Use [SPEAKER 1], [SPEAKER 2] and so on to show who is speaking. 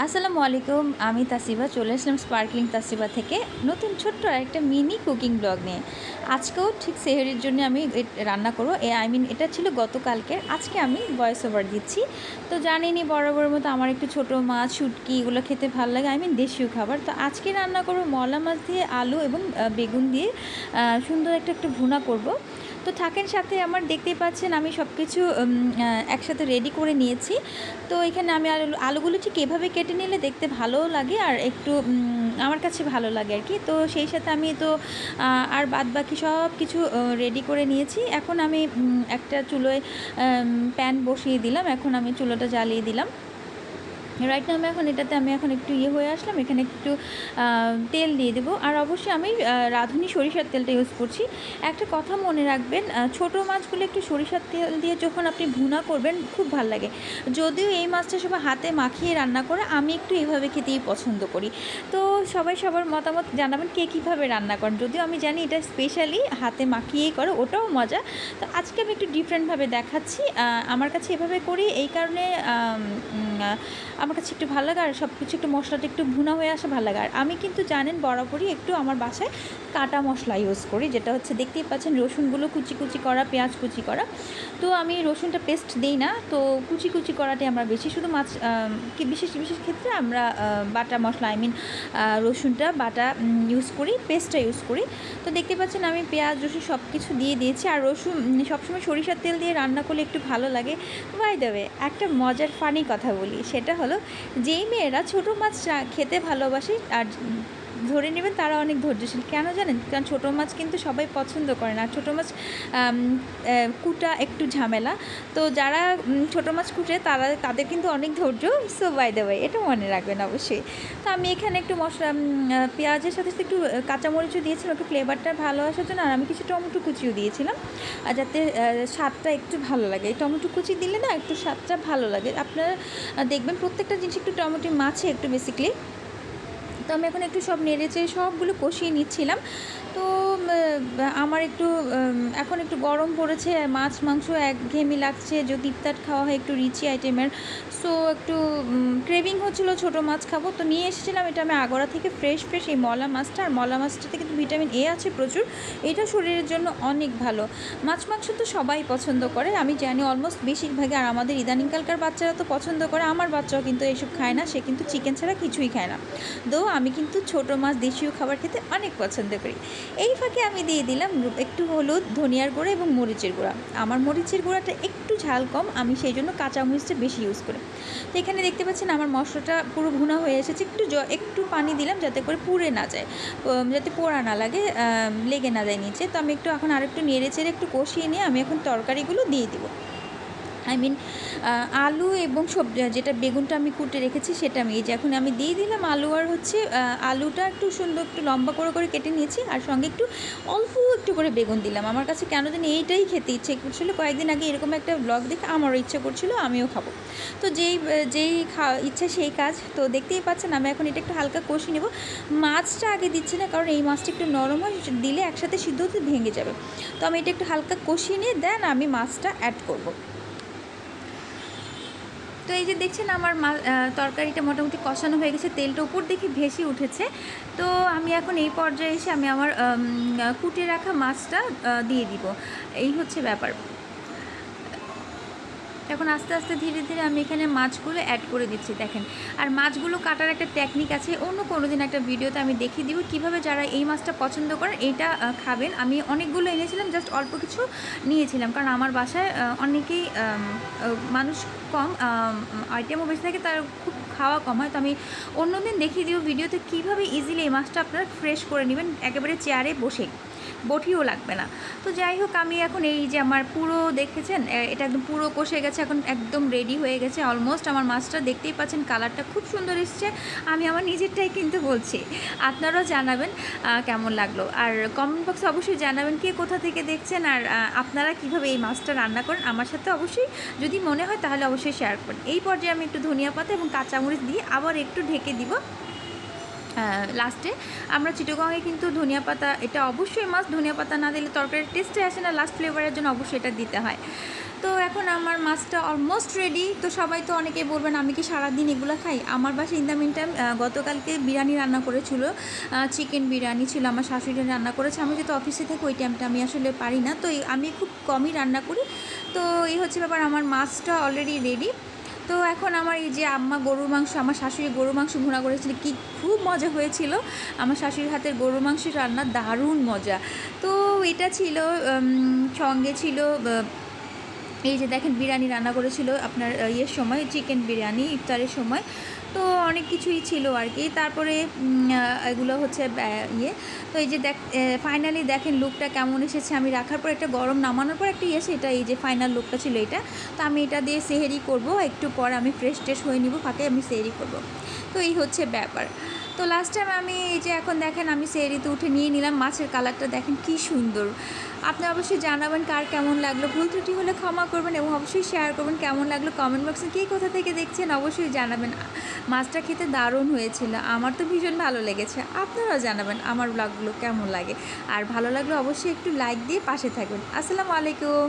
[SPEAKER 1] আসসালামু আলাইকুম। আমি তাসিবা চলে আসলাম স্পার্কলিং তাসিবা থেকে নতুন ছোট্ট একটা মিনি কুকিং ব্লগ নিয়ে। আজকেও ঠিক সেহরির জন্য আমি রান্না করব। এটা ছিল গতকালকের। আজকে আমি ভয়েস ওভার দিচ্ছি। তো জানেনই বরাবরের মতো আমার একটু ছোটো মাছ, শুটকি এগুলো খেতে ভালো লাগে। দেশীয় খাবার। তো আজকে রান্না করব মলা মাছ দিয়ে আলু এবং বেগুন দিয়ে সুন্দর একটা ভুনা করব। তো থাকেন সাথে আমার, দেখতেই পাচ্ছেন আমি সব কিছু একসাথে রেডি করে নিয়েছি। তো এখানে আমি আলুগুলো ঠিক এভাবে কেটে নিলে দেখতে ভালোও লাগে আর একটু আমার কাছে ভালো লাগে আর কি। তো সেই সাথে আমি তো আর বাদ বাকি সব কিছু রেডি করে নিয়েছি। এখন আমি একটা চুলোয় প্যান বসিয়ে দিলাম। এখন আমি চুলোটা জ্বালিয়ে দিলাম। রাইট না আমি এখন একটু হয়ে আসলাম। এখানে একটু তেল দিয়ে দেবো। আর অবশ্যই আমি রাঁধুনি সরিষার তেলটা ইউজ করছি। একটা কথা মনে রাখবেন, ছোটো মাছগুলো একটু সরিষার তেল দিয়ে যখন আপনি ভুনা করবেন খুব ভালো লাগে। যদিও এই মাছটা সবাই হাতে মাখিয়ে রান্না করে, আমি একটু এইভাবে খেতেই পছন্দ করি। তো সবাই সবার মতামত জানাবেন কে কীভাবে রান্না করেন। যদিও আমি জানি এটা স্পেশালি হাতে মাখিয়েই করে, ওটাও মজা। তো আজকে আমি একটু ডিফারেন্টভাবে দেখাচ্ছি। আমার কাছে এভাবে করি এই কারণে আমার কাছে একটু ভালো লাগে। আর সব কিছু একটু মশলাটা একটু ভুনা হয়ে আসা ভালো লাগে। আর আমি কিন্তু জানেন বরাবরই একটু আমার বাসায় কাটা মশলা ইউজ করি, যেটা হচ্ছে দেখতেই পাচ্ছেন রসুনগুলো কুচি কুচি করা, পেঁয়াজ কুচি করা। তো আমি রসুনটা পেস্ট দিই না, তো কুচি কুচি করাটাই আমরা বেশি, শুধু মাছ কি বিশেষ বিশেষ ক্ষেত্রে আমরা বাটা মশলা রসুনটা বাটা ইউজ করি, পেস্টটা ইউজ করি। তো দেখতে পাচ্ছেন আমি পেঁয়াজ রসুন সব কিছু দিয়ে দিয়েছি। আর রসুন সবসময় সরিষার তেল দিয়ে রান্না করলে একটু ভালো লাগে। বাই দ্য ওয়ে, একটা মজার ফানি কথা বলি, সেটা হলো যেই মেয়েরা ছোটো মাছ খেতে ভালোবাসে আর ধরে নেবেন তারা অনেক ধৈর্যশীল। কেন জানেন? কারণ ছোটো মাছ কিন্তু সবাই পছন্দ করে না। ছোটো মাছ কুটা একটু ঝামেলা। তো যারা ছোটো মাছ কুটে তাদের কিন্তু অনেক ধৈর্য। সো বাই দ্য ওয়ে, এটা মনে রাখবেন অবশ্যই। তো আমি এখানে একটু মশলা পেঁয়াজের সাথে সাথে একটু কাঁচামরিচও দিয়েছিলাম একটু ফ্লেভারটা ভালো আসার জন্য। আর আমি কিছু টমেটো কুচিও দিয়েছিলাম যাতে স্বাদটা একটু ভালো লাগে। টমেটো কুচি দিলে না একটু স্বাদটা ভালো লাগে। আপনারা দেখবেন প্রত্যেকটা জিনিস একটু টমেটো মাছে একটু বেসিক্যালি। তো আমি এখন একটু সব নেড়েচেড়ে সবগুলো কষিয়ে নিচ্ছিলাম। তো আমার একটু এখন একটু গরম পড়েছে, মাছ মাংস একঘেয়েমি লাগছে। যদি ইফতার খাওয়া হয় একটু রিচি আইটেমের, সো একটু ক্রেভিং হচ্ছিলো ছোটো মাছ খাবো। তো নিয়ে এসেছিলাম এটা আমি আগরা থেকে ফ্রেশ এই মলা মাছটা। আর মলা মাছটাতে কিন্তু ভিটামিন এ আছে প্রচুর, এটা শরীরের জন্য অনেক ভালো। মাছ মাংস তো সবাই পছন্দ করে, আমি জানি অলমোস্ট বেশিরভাগই। আর আমাদের ইদানিংকালকার বাচ্চারা তো পছন্দ করে, আমার বাচ্চাও কিন্তু এইসব খায় না, সে কিন্তু চিকেন ছাড়া কিছুই খায় না। তো আমি কিন্তু ছোটো মাছ দেশীয় খাবার খেতে অনেক পছন্দ করি। এই ফাঁকে আমি দিয়ে দিলাম একটু হলুদ, ধনিয়ার গুঁড়া এবং মরিচের গুঁড়া। আমার মরিচের গুঁড়াটা একটু ঝাল কম, আমি সেই জন্য কাঁচা মরিচটা বেশি ইউজ করি। তো এখানে দেখতে পাচ্ছেন আমার মশলাটা পুরো ভুনা হয়ে এসেছে। একটু পানি দিলাম যাতে করে পুড়ে না যায়, যাতে পোড়া না লাগে, লেগে না যায় নিচে। তো আমি এখন আরেকটু নেড়ে চেড়ে একটু কষিয়ে নিয়ে আমি এখন তরকারিগুলো দিয়ে দিব। আলু এবং যেটা বেগুনটা আমি কুটে রেখেছি সেটা আমি এখন আমি দিয়ে দিলাম। আলু আর হচ্ছে আলুটা একটু সুন্দর একটু লম্বা করে কেটে নিয়েছি, আর সঙ্গে অল্প একটু করে বেগুন দিলাম। আমার কাছে কেন জানি এইটাই খেতে ইচ্ছে করছিলো। কয়েকদিন আগে এরকম একটা ব্লগ দেখে আমারও ইচ্ছে করছিলো, আমিও খাবো। তো যেই ইচ্ছা সেই কাজ। তো দেখতেই পাচ্ছেন আমি এখন এটা একটু হালকা কষিয়ে নেব। মাছটা আগে দিচ্ছি না, কারণ এই মাছটা একটু নরম হয়, দিলে একসাথে সিদ্ধ হতে ভেঙে যাবে। তো আমি এটা একটু হালকা কষিয়ে নিয়ে দেন আমি মাছটা অ্যাড করব। তো এই যে দেখছেন আমার তরকারিটা মোটামুটি কষানো হয়ে গেছে, তেলটা উপর দেখে ভেসে উঠেছে। তো আমি এখন এই পর্যায়ে এসে আমি আমার কুটে রাখা মাছটা দিয়ে দিব। এই হচ্ছে ব্যাপার। এখন আস্তে আস্তে ধীরে ধীরে আমি এখানে মাছগুলো অ্যাড করে দিচ্ছি, দেখেন। আর মাছগুলো কাটার একটা টেকনিক আছে, অন্য কোনো দিন একটা ভিডিওতে আমি দেখিয়ে দিব কীভাবে যারা এই মাছটা পছন্দ করেন এইটা খাবেন। আমি অনেকগুলো এনেছিলাম, জাস্ট অল্প কিছু নিয়েছিলাম, কারণ আমার বাসায় অনেকেই মানুষ কম, আইটেমও বেশি থাকে, তার খুব খাওয়া কম হয়। তো আমি অন্য দিন দেখিয়ে দিব ভিডিওতে কীভাবে ইজিলি এই মাছটা আপনারা ফ্রেশ করে নেবেন, একেবারে চেয়ারে বসে, বটিও লাগবে না। তো যাই হোক, আমি এখন এই যে আমার পুরো দেখেছেন এটা একদম পুরো কষে গেছে, এখন একদম রেডি হয়ে গেছে অলমোস্ট। আমার মাছটা দেখতেই পাচ্ছেন কালারটা খুব সুন্দর এসছে। আমি আমার নিজেরটাই কিন্তু বলছি, আপনারাও জানাবেন কেমন লাগলো। আর কমেন্ট বক্সে অবশ্যই জানাবেন কে কোথা থেকে দেখছেন, আর আপনারা কিভাবে এই মাছটা রান্না করেন আমার সাথে অবশ্যই যদি মনে হয় তাহলে অবশ্যই শেয়ার করুন। এই পর্যায়ে আমি একটু ধনিয়া পাতা এবং কাঁচামরিচ দিয়ে আবার একটু ঢেকে দিব। লাস্টে আমরা চিটাগংয়ে কিন্তু ধনিয়া পাতা, এটা অবশ্যই মাছ, ধনিয়া পাতা না দিলে তরকারির টেস্টে আসে না, লাস্ট ফ্লেভারের জন্য অবশ্যই এটা দিতে হয়। তো এখন আমার মাছটা অলমোস্ট রেডি। তো সবাই তো অনেকে বলবেন আমি কি সারাদিন এগুলো খাই? আমার বাসায় ইন দ্য মিন টাইম গতকালকে বিরিয়ানি রান্না করেছিল, চিকেন বিরিয়ানি ছিল, আমার শাশুড়ি রান্না করেছে। আমি যেহেতু অফিসে থাকি ওই টাইমটা আমি আসলে পারি না, তো আমি খুব কমই রান্না করি। তো এই হচ্ছে ব্যাপার, আমার মাছটা অলরেডি রেডি। তো এখন আমার এই যে আম্মা গরুর মাংস, আমার শাশুড়ি গরুর মাংস ভুনা করেছিল, কি খুব মজা হয়েছিল। আমার শাশুড়ির হাতের গরুর মাংসের রান্না দারুণ মজা। তো এটা ছিল, সঙ্গে ছিল এই যে দেখেন বিরিয়ানি রান্না করেছিল আপনার ইয়ের সময়, চিকেন বিরিয়ানি ইফতারের সময়। তো অনেক কিছুই ছিল আর কি। তারপরে এগুলো হচ্ছে ইয়ে। তো এই যে ফাইনালি দেখেন লুকটা কেমন এসেছে। আমি রাখার পর একটা গরম নামানোর পর একটা ইয়েছে, এটা এই যে ফাইনাল লুকটা ছিল এটা। তো আমি এটা দিয়ে সেহেরি করব, একটু পর আমি ফ্রেশ ট্রেশ হয়ে নিব, ফাঁকে আমি সেহেরি করব। তো এই হচ্ছে ব্যাপার। তো লাস্ট টাইম আমি এই যে এখন দেখেন আমি সেহরিতে উঠে নিয়ে নিলাম। মাছের কালারটা দেখেন কি সুন্দর। আপনি অবশ্যই জানাবেন কার কেমন লাগলো, ভুল ত্রুটি হলে ক্ষমা করবেন এবং অবশ্যই শেয়ার করবেন কেমন লাগলো। কমেন্ট বক্সে কে কোথা থেকে দেখছেন অবশ্যই জানাবেন। মাছটা খেতে দারুণ হয়েছিল, আমার তো ভীষণ ভালো লেগেছে। আপনারাও জানাবেন আমার ব্লগগুলো কেমন লাগে, আর ভালো লাগলে অবশ্যই একটু লাইক দিয়ে পাশে থাকবেন। আসসালামু আলাইকুম।